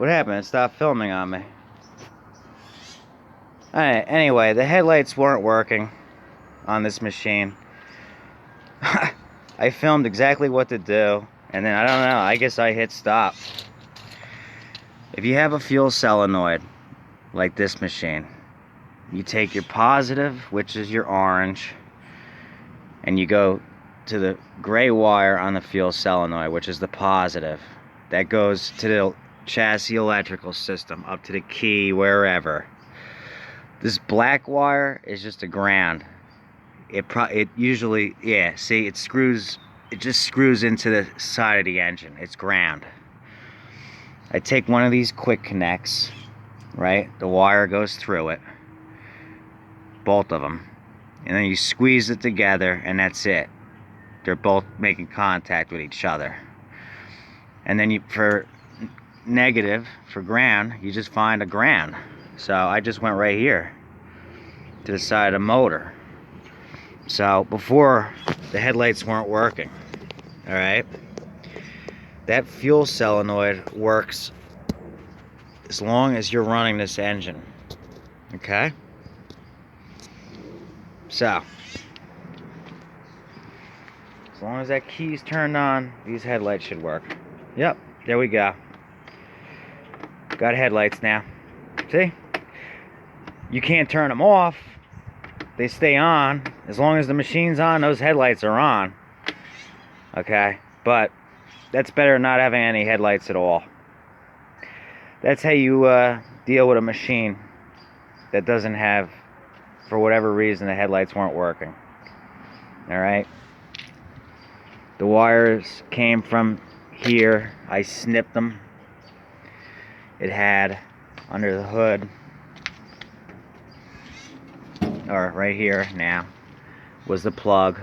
What happened? It stopped filming on me. Alright, anyway, the headlights weren't working on this machine. I filmed exactly what to do, and then I don't know, I guess I hit stop. If you have a fuel solenoid like this machine, you take your positive, which is your orange, and you go to the gray wire on the fuel solenoid, which is the positive. That goes to the chassis electrical system, up to the key, wherever. This black wire is just a ground. It usually, yeah, see, it just screws into the side of the engine. It's ground. I take one of these quick connects, right? The wire goes through it, both of them, and then you squeeze it together, and that's it. They're both making contact with each other. And then for negative, for ground, you just find a ground. So I just went right here to the side of the motor. So before, the headlights weren't working. Alright? That fuel solenoid works as long as you're running this engine. Okay? So as long as that key's turned on, these headlights should work. Yep, there we go. Got headlights now. See? You can't turn them off. They stay on. As long as the machine's on, those headlights are on. Okay? But that's better than not having any headlights at all. That's how you deal with a machine that doesn't have, for whatever reason, the headlights weren't working. Alright? The wires came from here. I snipped them. It had under the hood, or right here now, was the plug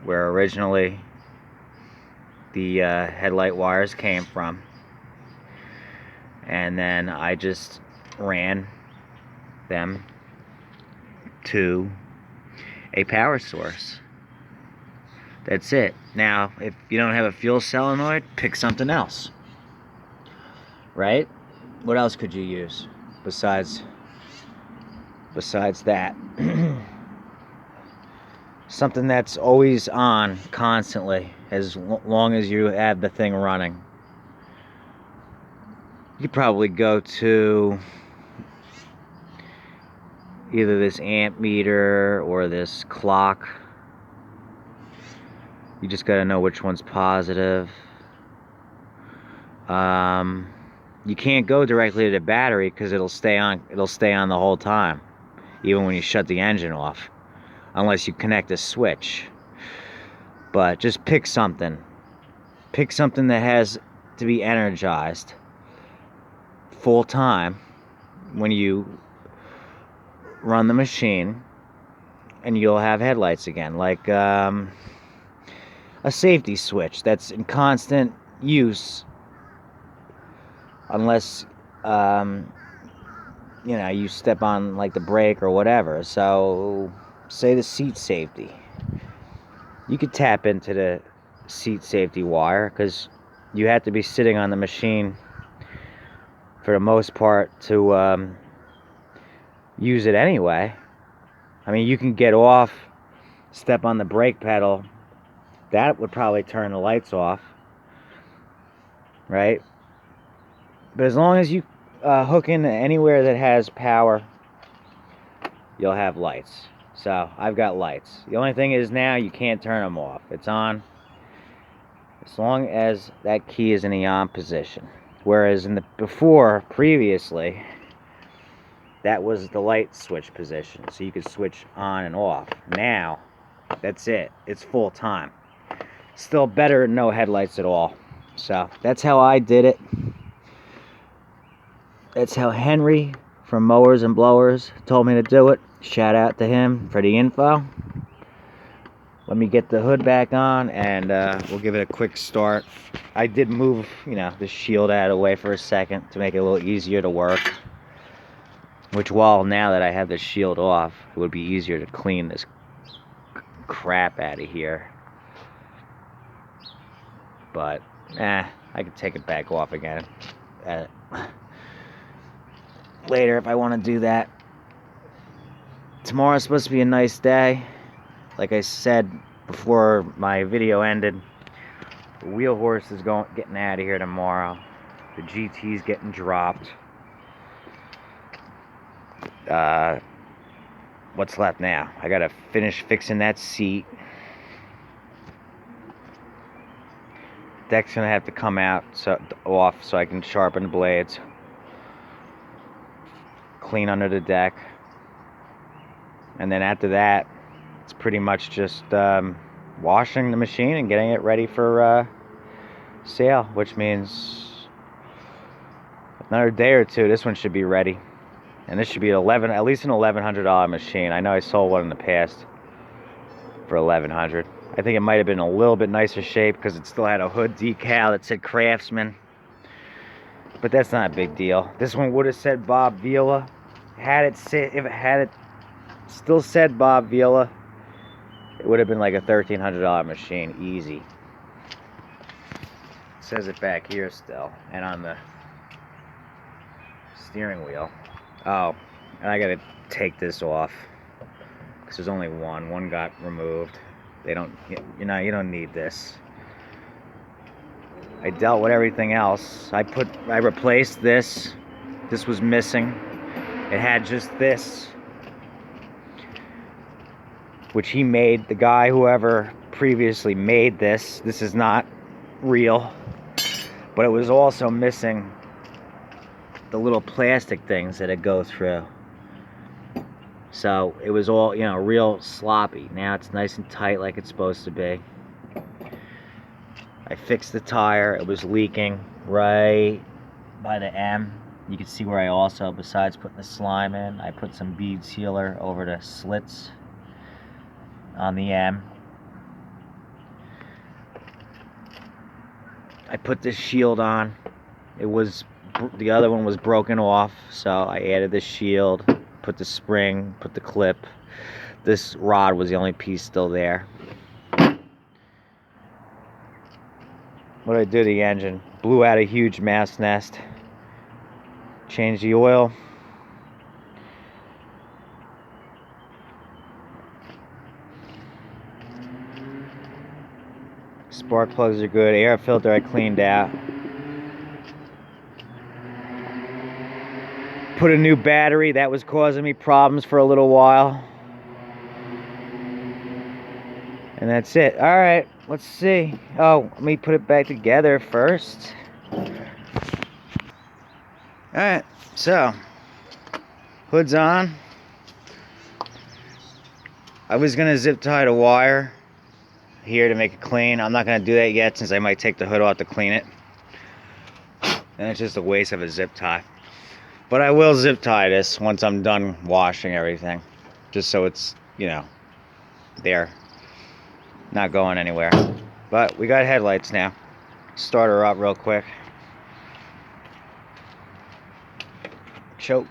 where originally the headlight wires came from. And then I just ran them to a power source. That's it. Now, if you don't have a fuel solenoid, pick something else. Right? What else could you use besides that? Something that's always on, constantly, as long as you have the thing running. You could probably go to either this amp meter or this clock. You just gotta know which one's positive. You can't go directly to the battery because it'll stay on the whole time, even when you shut the engine off, unless you connect a switch. But just pick something that has to be energized full time when you run the machine, and you'll have headlights again, like a safety switch that's in constant use, unless you know, you step on like the brake or whatever. So say the seat safety, you could tap into the seat safety wire, because you have to be sitting on the machine for the most part to use it anyway. I mean, you can get off, step on the brake pedal, that would probably turn the lights off, right? But as long as you hook in anywhere that has power, you'll have lights. So I've got lights. The only thing is now you can't turn them off. It's on as long as that key is in the on position. Whereas in the previously, that was the light switch position, so you could switch on and off. Now, that's it. It's full time. Still better than no headlights at all. So that's how I did it. That's how Henry from Mowers and Blowers told me to do it. Shout out to him for the info. Let me get the hood back on, and we'll give it a quick start. I did move, you know, the shield out of the way for a second to make it a little easier to work. Which, now that I have the shield off, it would be easier to clean this crap out of here. But, I could take it back off again. later if I want to do that. Tomorrow's supposed to be a nice day. Like I said before my video ended, the wheel horse is getting out of here tomorrow. The GT's getting dropped. What's left now? I gotta finish fixing that seat. Deck's gonna have to come out off so I can sharpen the blades. Clean under the deck. And then after that, it's pretty much just washing the machine and getting it ready for sale, which means another day or two this one should be ready. And this should be at least an $1,100 machine. I know I sold one in the past for $1,100. I think it might have been a little bit nicer shape because it still had a hood decal that said Craftsman. But that's not a big deal. This one would have said Bob Vila. If it had it still said Bob Vila, it would have been like a $1,300 machine, easy. It says it back here still, and on the steering wheel. Oh, and I gotta take this off because there's only one. One got removed. They don't, you don't need this. I dealt with everything else. I replaced this. This was missing. It had just this, which he made. The guy, whoever previously made this. This is not real, but it was also missing the little plastic things that it go through. So it was all, real sloppy. Now it's nice and tight like it's supposed to be. I fixed the tire. It was leaking right by the M. You can see where I also, besides putting the slime in, I put some bead sealer over the slits on the M. I put this shield on. The other one was broken off, so I added the shield, put the spring, put the clip. This rod was the only piece still there. What did I do to the engine? Blew out a huge mouse nest. Changed the oil. Spark plugs are good. Air filter I cleaned out. Put a new battery. That was causing me problems for a little while. And that's it. Alright, let's see. Oh, let me put it back together first. Alright, so hood's on. I was gonna zip tie the wire here to make it clean. I'm not gonna do that yet since I might take the hood off to clean it. And it's just a waste of a zip tie. But I will zip tie this once I'm done washing everything. Just so it's, there. Not going anywhere. But we got headlights now. Start her up real quick. Choke.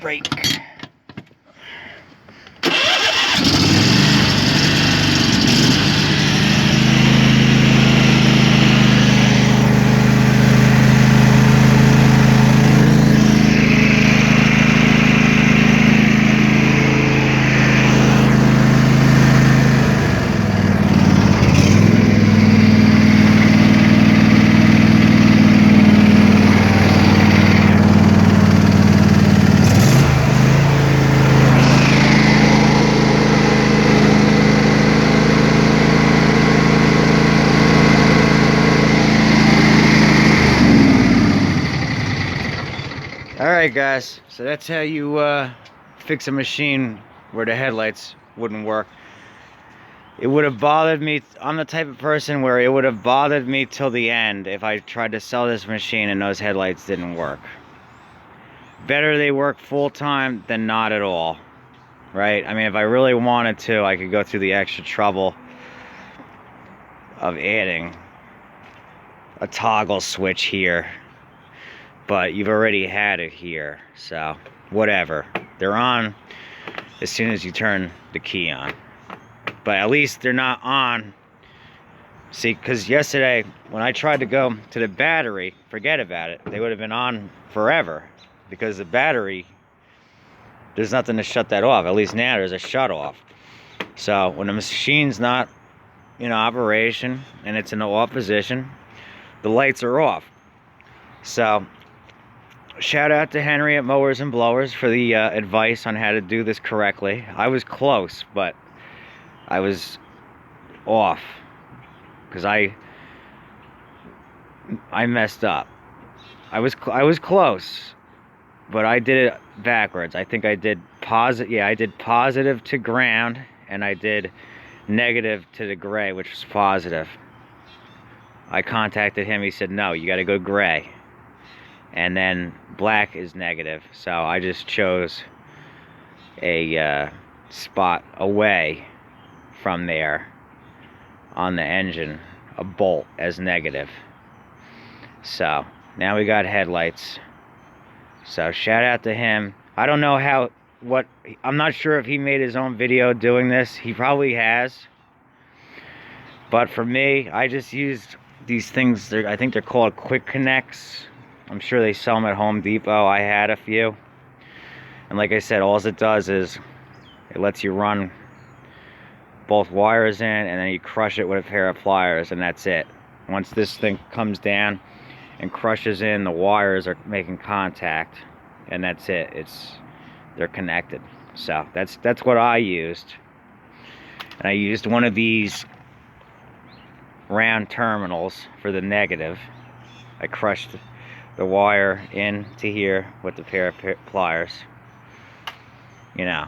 Brake. Alright guys, so that's how you fix a machine where the headlights wouldn't work. It would have bothered me. I'm the type of person where it would have bothered me till the end if I tried to sell this machine and those headlights didn't work. Better they work full time than not at all, right? I mean, if I really wanted to, I could go through the extra trouble of adding a toggle switch here. But you've already had it here, so whatever. They're on as soon as you turn the key on. But at least they're not on See, because yesterday, when I tried to go to the battery, forget about it. They would have been on forever. Because the battery, there's nothing to shut that off. At least now there's a shut off. So when the machine's not in operation and it's in the off position, the lights are off. So shout out to Henry at Mowers and Blowers for the advice on how to do this correctly. I was close, but I was off because I messed up. I was close, but I did it backwards. I think I did positive. Yeah, I did positive to ground, and I did negative to the gray, which was positive. I contacted him. He said, no, you got to go gray. And then black is negative. So I just chose a spot away from there on the engine, a bolt as negative. So now we got headlights. So shout out to him. I don't know I'm not sure if he made his own video doing this. He probably has. But for me, I just used these things. I think they're called quick connects. I'm sure they sell them at Home Depot. I had a few. And like I said, all it does is it lets you run both wires in, and then you crush it with a pair of pliers, and that's it. Once this thing comes down and crushes in, the wires are making contact, and that's it. They're connected. So that's what I used. And I used one of these round terminals for the negative. I crushed the wire into here with the pair of pliers. Yeah,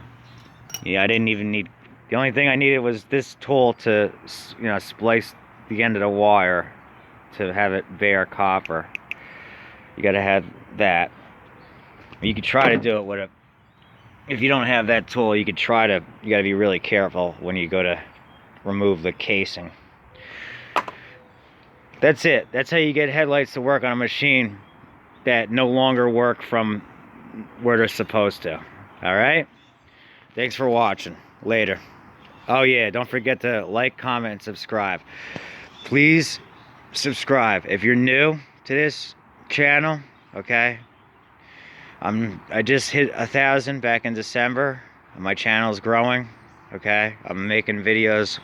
I didn't even need. The only thing I needed was this tool to, splice the end of the wire to have it bare copper. You gotta have that. You could try to do it with a. If you don't have that tool, you gotta be really careful when you go to remove the casing. That's it. That's how you get headlights to work on a machine that no longer work from where they're supposed to. All right? Thanks for watching. Later. Oh yeah, don't forget to like, comment, and subscribe. Please subscribe. If you're new to this channel, okay? I just hit 1,000 back in December. My channel's growing, okay? I'm making videos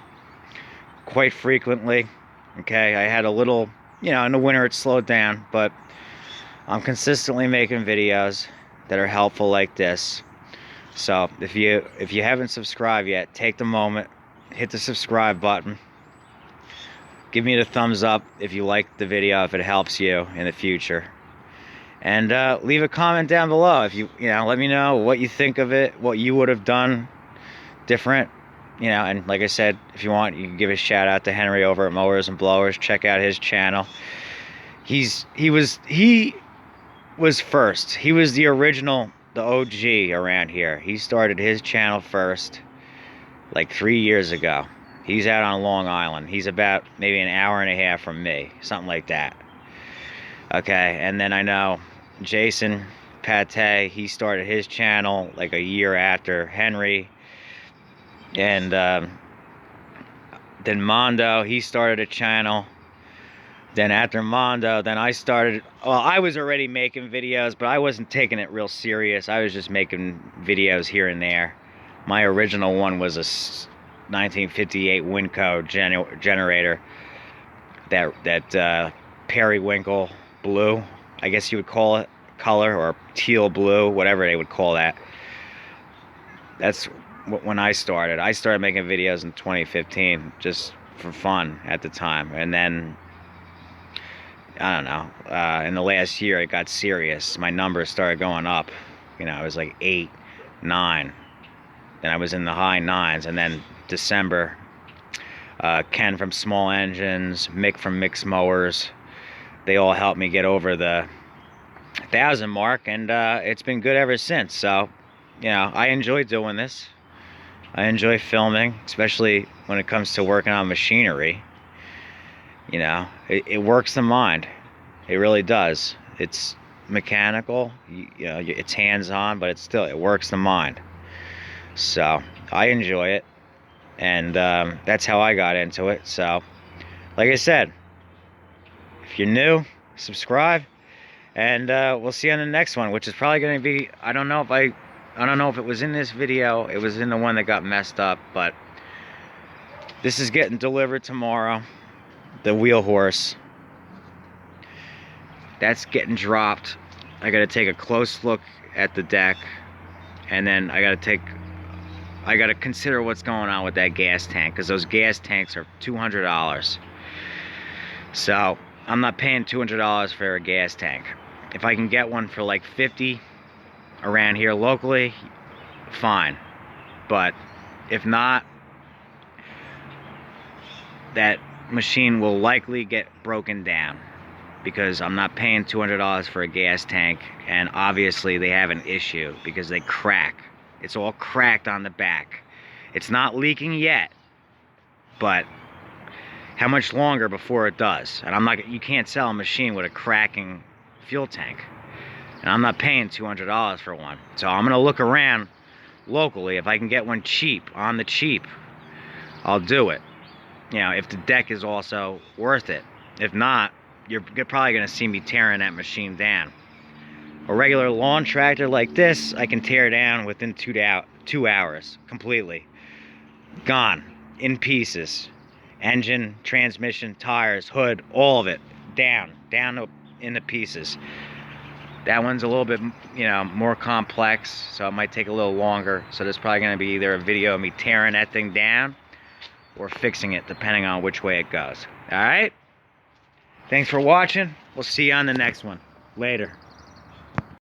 quite frequently, okay? I had a little, in the winter it slowed down, but I'm consistently making videos that are helpful like this. So if you haven't subscribed yet, take the moment, hit the subscribe button. Give me the thumbs up if you like the video, if it helps you in the future. And leave a comment down below if let me know what you think of it, what you would have done different. And like I said, if you want, you can give a shout out to Henry over at Mowers and Blowers. Check out his channel. He was first. He was the original, the OG around here. He started his channel first, like 3 years ago. He's out on Long Island. He's about maybe an hour and a half from me, something like that. Okay, and then I know Jason Pate, he started his channel like a year after Henry. And then Mondo, he started a channel. Then after Mondo, then I started. Well, I was already making videos, but I wasn't taking it real serious. I was just making videos here and there. My original one was a 1958 Winco generator. That periwinkle blue, I guess you would call it, color, or teal blue, whatever they would call that. That's when I started. I started making videos in 2015 just for fun at the time, and then I don't know, in the last year it got serious. My numbers started going up. I was like 8, 9, then I was in the high 9s, and then December, Ken from Small Engines, Mick from Mix Mowers, they all helped me get over the 1,000 mark, and it's been good ever since. So I enjoy doing this. I enjoy filming, especially when it comes to working on machinery. It works the mind. It really does. It's mechanical, it's hands-on, but it works the mind. So I enjoy it, and that's how I got into it. So like I said, if you're new, subscribe, and we'll see you on the next one, which is probably going to be, I don't know if it was in this video, it was in the one that got messed up, but this is getting delivered tomorrow. The wheel horse, that's getting dropped. I got to take a close look at the deck, and then I got to consider what's going on with that gas tank, because those gas tanks are $200. So I'm not paying $200 for a gas tank. If I can get one for like $50 around here locally, fine. But if not, that machine will likely get broken down, because I'm not paying $200 for a gas tank. And obviously they have an issue because they crack. It's all cracked on the back. It's not leaking yet, but how much longer before it does? And you can't sell a machine with a cracking fuel tank, and I'm not paying $200 for one. So I'm gonna look around locally. If I can get one cheap, on the cheap, I'll do it. You know, if the deck is also worth it. If not, you're probably gonna see me tearing that machine down. A regular lawn tractor like this, I can tear down within 2 hours, completely. Gone, in pieces. Engine, transmission, tires, hood, all of it, down into pieces. That one's a little bit, you know, more complex, so it might take a little longer. So there's probably gonna be either a video of me tearing that thing down or fixing it, depending on which way it goes. All right? Thanks for watching. We'll see you on the next one. Later.